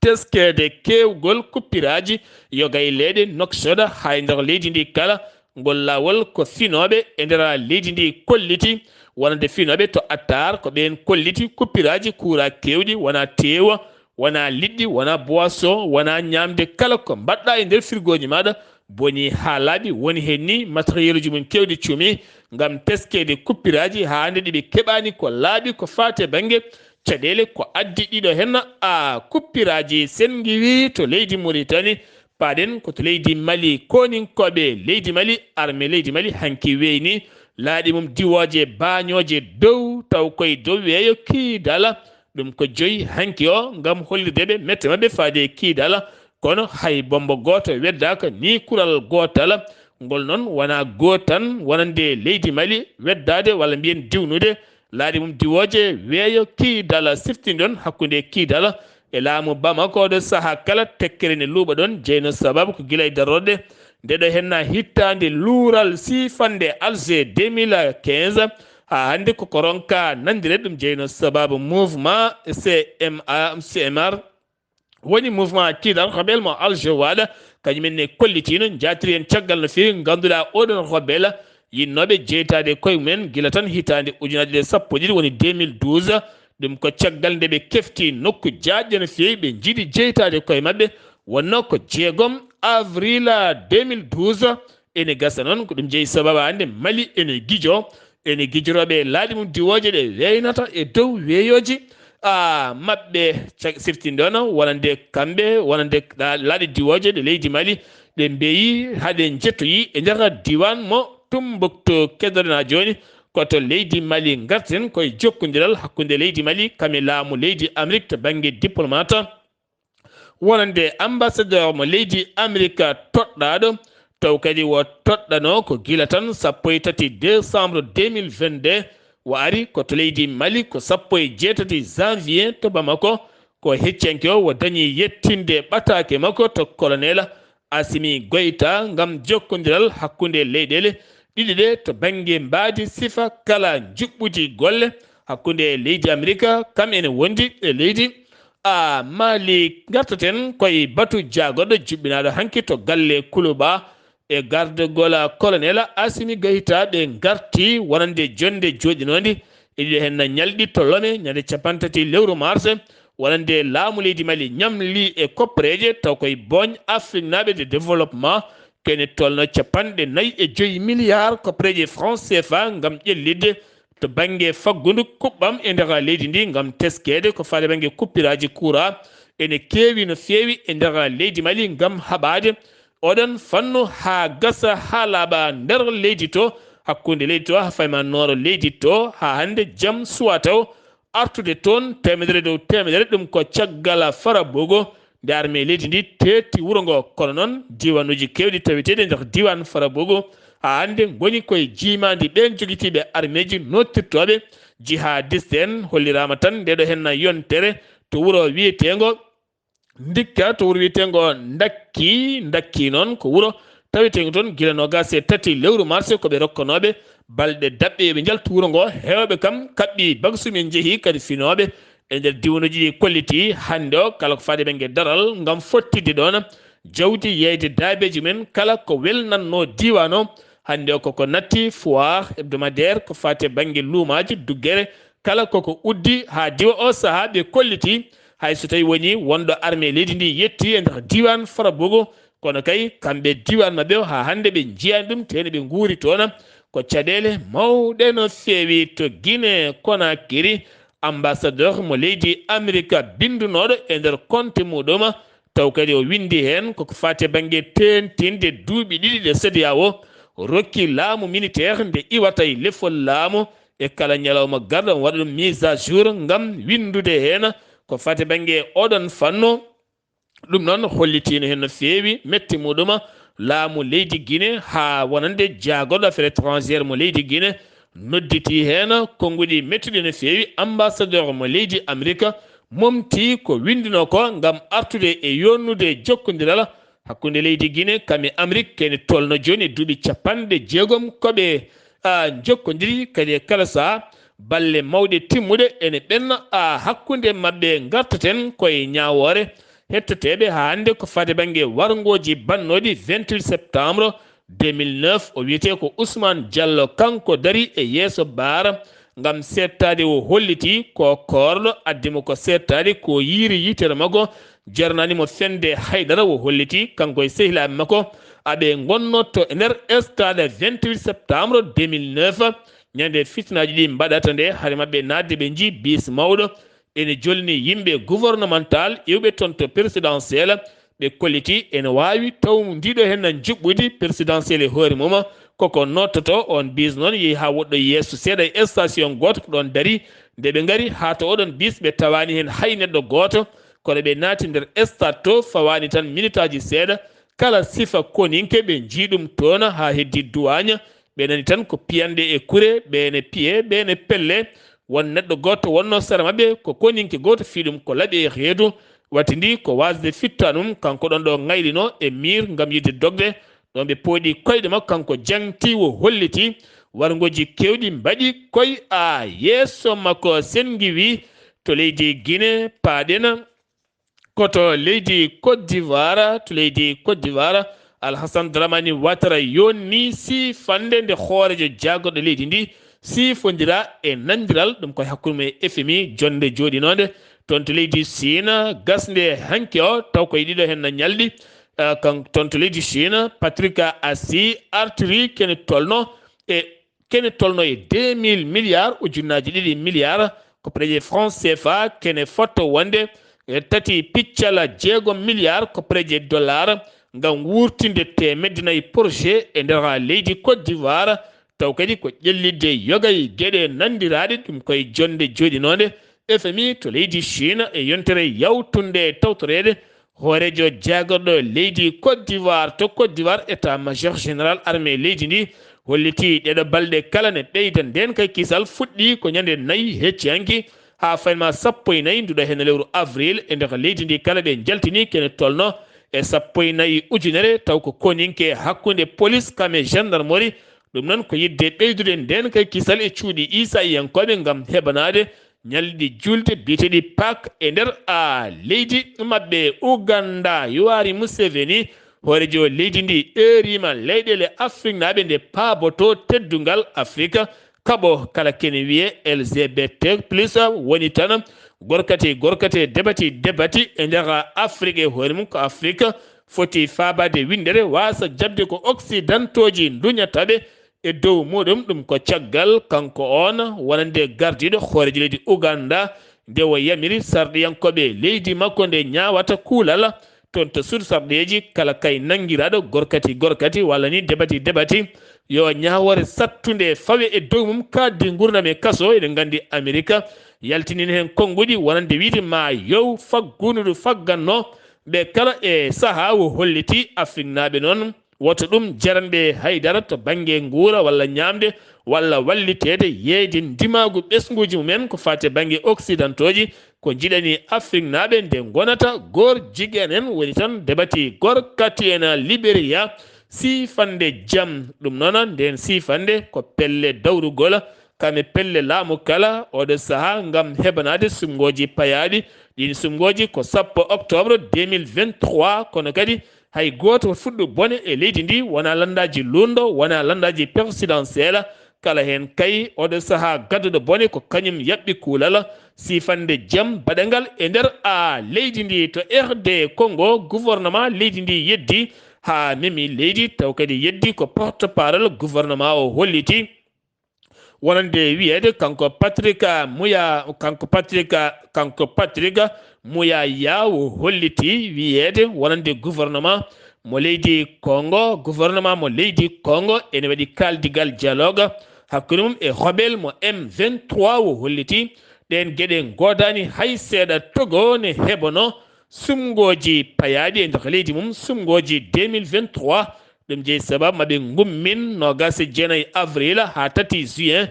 Speaker 1: teskede kewgol kuppiraji yoga e leyɗe noksoda ha e nder leydi ndi kala ngol lawol ko finoɓe e nder leydi ndi kolliti wonande finoɓe to attar ko ɓen kolliti kuppiraji kuura kewɗi wona tewa wona liɗɗi wona boisson wona ñamde kala ko mbaɗɗa e nder frigoji maɗa boni ha laaɓi woni hen ni matériel uji mum kewɗi cuumi gam teskede kuppiraji ha nde ɗiɓe keɓani ko laaɓi ko fate banggue caɗele ko addi ɗiɗo hen kuppiraji sen giwi to leydi Mauritanie paɗen ko to leydi Mali koninkoɓe leydi Mali armée leydi Mali hanki weyni laaɗi mum diwoje bañoje dow taw koye dow weeyo kiidala ɗum ko joyi hanki o gam hollirdeɓe mette mabɓe faade kiidala kono hay bombo goto weddaka ni kural gotal ngol noon wona gotan wonande leydi Mali weddade walla mbiyen diwnude laaɗi mum diwoje weeyo kiidala siftini ɗon hakkude kiidala e laamu Bamako ɗo saaha kala tekkere ne luuɓa ɗon jeyno sababu ko guila e darrode ndeɗo henna hittande luural sifande alger 2015 ha hande koko ronka nandire ɗum jeyno sababu mouvement CMR woni mouvement kiidal rebel mo alger waɗa kañumen ne kollitino jatiri en caggal no fewi ganduɗa oɗon rebel yinnoɓe jeytade koye mumen guila tan hitande ujunaje ɗe sappo ɗiɗi woni 2012 ɗum ko caggal nde ɓe kefti nokku jaƴƴe no fewi ɓe jiiɗi jeytade koye mabɓe wonno ko 6 avril 2012 ene gasa noon ko ɗum jeeyi sababu hande Mali ene guijoroɓe laaɗi mum diwoje ɗe weynata e dow weeyoji mabɓe siftinde on wonande kamɓe wonande laaɗi diwoje ɗe leydi Mali ɗe mbeyi haɗe jettoyi e nder diwan mo Tumbuktu keddoɗen ha joni koto leydi Mali garten koye jokkodiral hakkude leydi Mali kame laamu leydi Amérique to banggue diplomate wonande ambassadeur mo leydi Amérique toɗɗaɗo taw kadi wo toɗɗano ko guila tan 13 décembre 2022 o ari koto leydi Mali ko 16 janvier to Bamako ko heccenke o wo dañi yettinde ɓatake makko to colonel Assimi Goïta gam jokkodiral hakkude leyɗele ɗiɗi ɗe to banggue mbadi sifa kala juɓɓuji golle hakkude leydi Amérique kam ene wondi e leydi Mali gartaten koye batu jagoɗo juɓɓinaɗo hanki to galle Kuluba e gardegol colonel Assimi Goïta ɓe garti wonande jonde joɗinodi e ɗiɗo hen ñalɗi to Lomé ñande 30 lewru mars wonande laamu leydi Mali ñamli e koppareje taw koye boñ Afrique naɓe de développement kene tolno 45 milliards koppareje franc CFA gam ƴellidde to bange faggundu kuɓɓam e nder leydi ndi ngam teskede ko faade bange kuppiraji courant ene keewi no feewi e nder leydi Mali ngam haɓade oɗon fannu ha gasa ha laaɓa nder leydi to hakkunde leydi to ha fayma nooro leydi to ha hande jaam suwa taw artude toon temedere dow temedere ɗum ko caggal farabogo nde armée leydi ndi tetti wuro ngo kono noon diwanuji kewɗi taweteɗe nder diwan farabogo ha hande goni koye jimadi ɓen joguitiɓe armée ji nottirtoɓe jihadiste en hollirama tan ndeɗo henna yontere to wuro wiyetengo dikka to wuro wiyetengo dakki noon ko wuro tawetego toon guila nogas e tati lewru mars koɓe rokkanoɓe balɗe daɓɓe yoɓe jaltu wuro ngo hewɓe kam kaɓɓi bagsumen jeehi kadi finoɓe e nder diwanuji ɗi kolliti hande o kala ko faade ɓenge daral ngam fottide ɗon jawdi yeyde daabeji men kala ko welnanno diwan o hande o koko natti foire hebdomadaire ko fate bange luumaji duggere kala koko uddi ha diwa o saaha ɓe kolliti hay so tawi woni wonɗo armée leydi ndi yetti e nder diwan farabogo kono kay kamɓe diwan mabɓe ha hande ɓe jiyani ɗum tene ɓe guuri toon ko caɗele mawɗe no feewi to Guinée Conakry ambassadeur mo leydi Amérique bindunoɗo e nder compte muɗum taw kadi o windi hen koko fate bange tentinde duuɓi ɗiɗi ɗe CEDEAO rokki laamu militaire nde iwata e lefol laamu e kala ñalawma garɗo waɗa ɗum mise à jour ngam windude hen ko fate bange oɗon fanno ɗum noon hollitino hen no feewi metti muɗum laamu leydi Guinée ha wonande jaagoɗo affaire étrangére mo leydi Guinée nodditi hen konguɗi mettuɗi no feewi ambassadeur mo leydi Amérique momti ko windino ko ngam artude e yonnude jokkodiral hakkunde leydi Guinée kamɓe Amérique kene tolno joni duuɓi 60 koɓe jokkodiri kadi kala saha balle mawɗe timmude ene ɓenna hakkunde mabɓe gartaten koye ñawore hettoteɓe ha hande ko fade bange wargoji bannoɗi 28 septembre 2009 o wiyete ko Ousmane Diallo kanko dari e yeeso baara ngam settade o holliti ko korɗo addimo ko settade ko yiiri yitere makko jarnanimo fende haydara o holliti kanko e sehilaɓe makko aɓe gonnotto e nder stade 28 septembre 2009 ñande fitinaji ɗi mbaɗata nde haade mabɓe nadde ɓe jii bis mawɗo ene jolni yimɓe gouvernemental iwɓe toon to présidentiel ɓe kolliti ene wawi taw ndiɗo hen juɓɓudi présidentiel e hoore mum koko nottoto on bis noon yeehi ha woɗɗo yeeso seeɗa e station goto ko ɗon dari nde ɓe gari ha to oɗon bis ɓe tawani hen hay neɗɗo goto kono ɓe naati nder stade to fawani tan minute aji seeɗa kala sifa koninke ɓe jiiɗum toon ha heddi duwagne ɓe nani tan ko piyanɗe e kure ɓene piye ɓene pelle won neɗɗo goto wonno sara mabɓe ko koninke goto fiɗum ko laaɓi e reedu watti ndi ko wasde fitta ɗum kanko ɗon ɗo gaylino e mir gam yidde dogde ɗon ɓe pooɗi koyɗe makko kanko jangti o holliti wargoji kewɗi mbaɗi koye yeeso makko sen giwi to leydi Guinée paaɗen koto leydi Côte d'Ivoire Alhassane Dramani Ouattara yonni si fande nde hoorejo jaggoɗo leydi ndi sifodira e nandiral ɗum koye hakkude FMI jonde joɗinode toon to leydi Chine gasde hanke o taw koye ɗiɗo hen ñalɗi toon to leydi Chine Patrick Assi artiri kene tolno e 2000 milliards ujunnaji ɗiɗi milliards ko préje France CFA kene fotto wonde e tati piccal 6 milliards ko préje dollar ngam wurtinde temedde projet e nder leydi Côte d'Ivoire taw kadi ko ƴellidde yogay gueɗe nandiraɗe ɗum koye jonde joɗinode FMI to leydi Chine e yontere yawtunde tawtorede hoorejo jagorɗo leydi Côte d'Ivoire to Côte d'Ivoire état major général armée leydi ndi holliti ɗeɗo balɗe kala ne ɓeyda nden kay kisal fuɗɗi ko ñande 4 hecciyanki ha fayma 14 nduɗo hen lewru avril e nder leydi ndi kala ɓe jaltini kene tolno e 14 ujunere taw ko koninke hakkunde police kame gendarmerie ɗum noon ko yidde ɓeydude nden kay kisal e cuuɗi Israiyankoɓe ngam heɓanade ñalɗi julde biyeteɗi Pâques e nder leydi mabɓe Uganda Yoweri Museveni hoorejo leydi ndi erima leyɗele Afrique naaɓe nde paaboto teddungal Afrique kaɓo kala kene wiye LGBT plus woni tan gorkate debati e nder Afrique e hoore mum ko Afrique foti faabade windere wasa jabde ko occidentoji duñataɓe e dow muɗum ɗum ko caggal kanko on wonande gardiɗo hooreji leydi Uganda nde o yamiri sarɗiyankoɓe leydi makko nde ñawata kuulal toon to suudu sarɗeji kala kay nangiraɗo gorkati walla ni debati yo ñawore sattude fawe e dow mum kaddi gurdam e kaso eɗen gandi America yaltinini hen konguɗi wonande wiide ma yow faggunuɗo fagganno ɓe kala e saaha o holliti Afrique naaɓe noon woto ɗum jaranɓe haydara to banggue guura walla ñamde walla wallitede yeyde ndimagu ɓesguji mumen ko fate banggue occidentaux ko jiɗani Afrique naaɓe nde gonata gor jiguen en woni tan debati gorkati en Libéria sifande jaam ɗum noon nden sifande ko pelle dawrugol kame pelle laamu kala oɗo saaha gam heɓanade sumgoji payaɗi ɗin sumgoji ko 10 octobre 2023 kono kadi hay goto fuɗɗo bone e leydi ndi wona landaji lundo wona landaji présidentiel kala hen kay oɗo saaha gadduɗo bone ko kañum yaɓɓi kuulal sifande jaam baɗengal e nder leydi ndi to RD Congo gouvernement leydi ndi yeddi ha memi leydi taw kadi yeddi ko porte parole gouvernement o holliti wonande wiyede kanko Patrick Muya yawo holliti wiyede wonande gouvernement mo leydi Congo ene waɗi kaldigal dialogue hakkude mum e rebel mo M23 o holliti ɗen gueɗe godani hay seeɗa Togo ne heɓano sumgoji payaɗi e nder leydi mum sumgoji 2023 ɗum jeeyi sababu maɓe gummin 29 avril ha 3 juin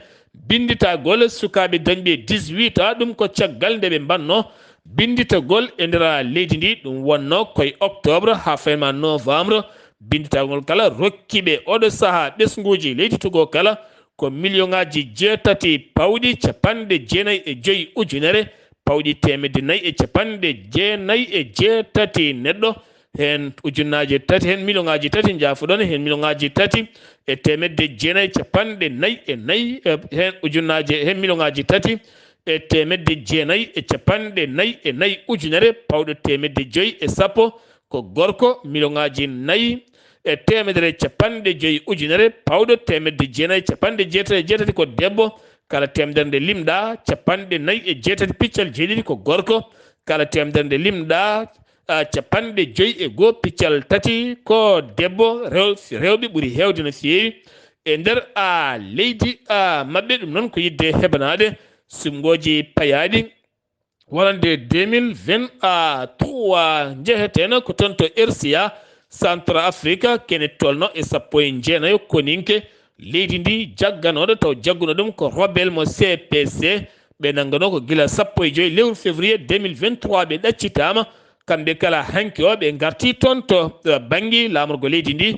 Speaker 1: binditagol sukaɓe dañɓe 18 ɗum ko caggal nde ɓe mbanno binditagol e nder leydi ndi ɗum wonno koye octobre ha fayma novembre binditagol kala rokkiɓe oɗo saaha ɓesguji leydi Togo kala ko million ngaji 8 pawɗi 95 ujunere pawɗi 498 neɗɗo hen ujunnaje 3 hen million ngaji 3 jafuɗon hen million ngaji 3 e 944 hen ujunnaje hen million ngaji 3 e 944 ujunere pawɗo 510 ko gorko million ngaji 4 e 150 ujunere pawɗo 988 ko debbo kala temedere nde limɗa 48 piccal jeeɗiɗi ko gorko kala temedere nde limɗa 51 piccal 3 ko debbo rewɓe ɓuuri hewde no feewi e nder leydi mabɓe ɗum noon ko yidde heɓanade sumgoji payaɗi wonande 2023 jeeheten ko toon to RCA Centre Afrique kene tolno e 19 koninke leydi ndi jagganoɗo taw jagguno ɗum ko rebel mo CPC ɓe nanggano ko gila 15 lewru février 2023 ɓe ɗaccitama kamɓe kala hanki o ɓe garti toon to banggue lamorgo leydi ndi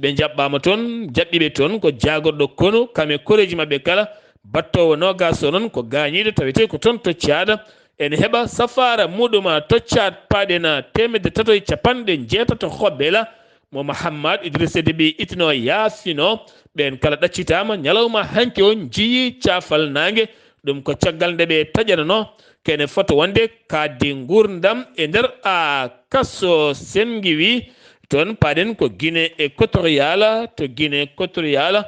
Speaker 1: ɓe jaɓɓama toon jaɓɓiɓe toon ko jagorɗo kono kame koreji mabɓe kala battowo nogas o noon ko gañiɗo tawete ko toon to caada ene heɓa safara muɗum toccat paɗen 350 hobbela mo Mahammad Idrissa Déby itino yaafino ɓen kala ɗaccitama ñalawma hanki on jiyi cafal nangue ɗum ko caggal nde ɓe taƴanano kene foto wonde kaddi gurdam e nder kasso Sengiwi toon paɗen ko Guinée équatoriale to Guinée équatoriale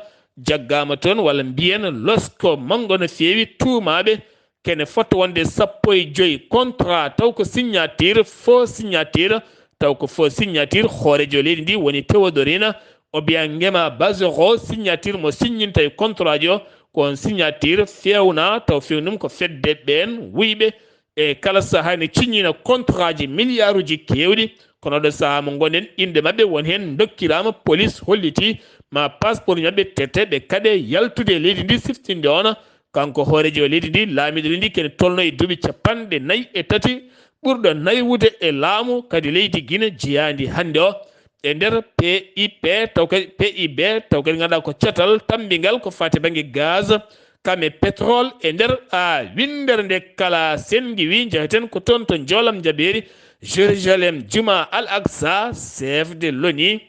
Speaker 1: jaggama toon walla mbiyen losko mango no feewi tuumaɓe kene foto wonde 15 contrat taw ko signature faux signature taw ko faux signature hoorejo leydi ndi woni Théodorine Obiangema Bazoro signature mo signinta e contrat jo kon signature fewna taw fewnum ko fedde ɓen wuyɓe e kala saaha ne ciññina contrat ji milliard uji kewɗi kono ɗo saaha mo gonɗen inde mabɓe won hen dokkirama police holliti ma passeport mabɓe tete ɓe kaaɗe yaltude leydi ndi siftinde ona kanko hoorejo leydi ndi laamiɗo ndi kene tolno e duuɓi 43 ɓurɗo naywude e laamu kadi leydi Guinée jeyandi hande o e nder PIB taw kadi ganduɗa ko cetal tambingal ko fate banggue gaz kame pétrole e nder windere nde kala Sengiwi jaheten ko toon to Joolam Jabeeri Jérusalem Juma Al Aqsa chef de l'ONU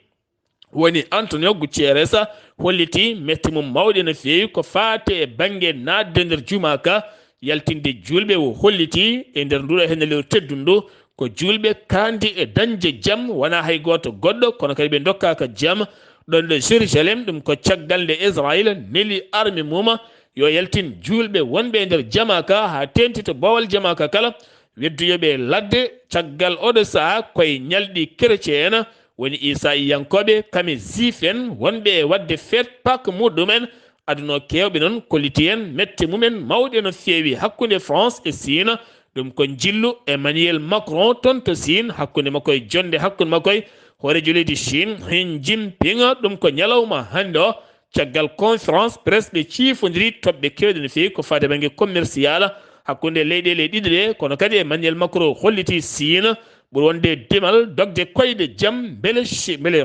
Speaker 1: woni Antonio Guterres holliti metti mum mawɗe no feewi ko fate e banggue nadde nder juma ka yaltinde julɓe o holliti e nder nduɗo hen lewru teddundu ko julɓe kandi e dañde jaam wona hay goto goɗɗo kono kadi ɓe dokkaka jaam ɗon ɗo Jérusalem ɗum ko caggal nde Israël neli armi muma yo yaltin julɓe wonɓe e nder jamaka ha tentita bowal jamaka kala wedduyoɓe ladde caggal oɗo saaha koye ñalɗi chrétien woni Isaiyankoɓe kame juif en wonɓe e wadde fête Pâques muɗumen aduna kewɓe noon kolliti en mette mumen mawɗe no feewi hakkude France e Chine ɗum ko jillu Emmanuel Macron toon to Chine hakkude makko e jonde hakkude makko e horejo leydi Chine Xi Jinping ɗum ko ñalawma hande o caggal conférence presse ɓe ciifodiri toɓɓe kewɗe no feewi ko fade banggue commercial hakkude leyɗele ɗiɗi ɗe kono kadi Emmanuel Macron holliti Chine ɓuri wonde demal dogde koyɗe jaam beele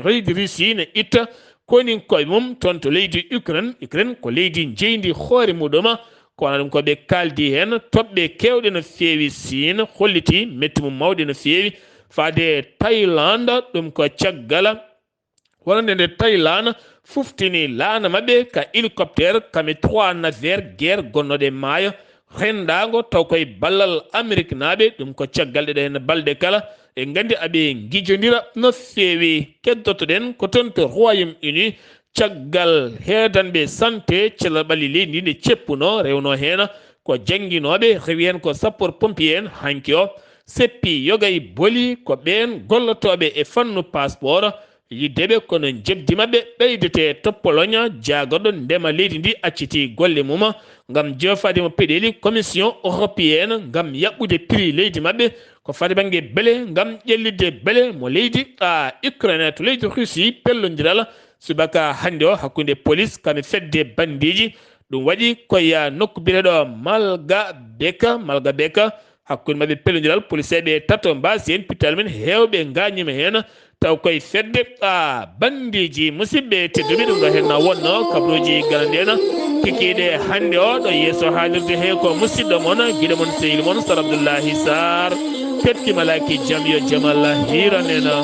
Speaker 1: leydi Russie ne itta koni koye mum toon to leydi Ukraine ko leydi jeydi hoore muɗum kono ɗum koɓe kaldi hen toɓɓe kewɗe no feewi Chine holliti metti mum mawɗe no feewi fade Thaïlande ɗum ko caggal wonande nde Thaïlande fuftini laana mabɓe ka hélicoptère kame 3 navire guerre gonnoɗe maayo rendago taw koye ballal Amérique naaɓe ɗum ko caggal ɗeɗe hen balɗe kala e gandi aɓe guijodira no feewi keddotoɗen ko toon to Royaume-Uni caggal heedanɓe santé celal ɓalli leydi ndi nde ceppuno rewno hen ko jangguinoɓe rewi hen ko sapeur pompier en hanki o seppi yogay booli ko ɓen gollotoɓe e fannu passeport yiddeɓe kono jebdi mabɓe ɓeydete to Pologne jagoɗo ndema leydi ndi acciti golle mum gam jofade mo peɗeli commission européenne gam yaɓɓude prix leydi mabɓe ko fade banggue beele gam ƴellidde beele mo leydi Ukraine to leydi Russie pellodiral subaka hande o hakkude police kame fedde bandiji ɗum waɗi koye nokku bireɗo malga beka hakkude mabɓe pellodiral police ɓe tato mbasi hen pital men hewɓe gañima hen taw koye fedde bandiji musidɓe tedduɓe ɗum ɗo henna wonno kabruji galandena kikiɗe hande o ɗo yeeso haalirde he ko musidɗo moon guiɗo moon sehil moon Sar Abdullaahi Saar petki malaki jaam yo jaam Allah hiranena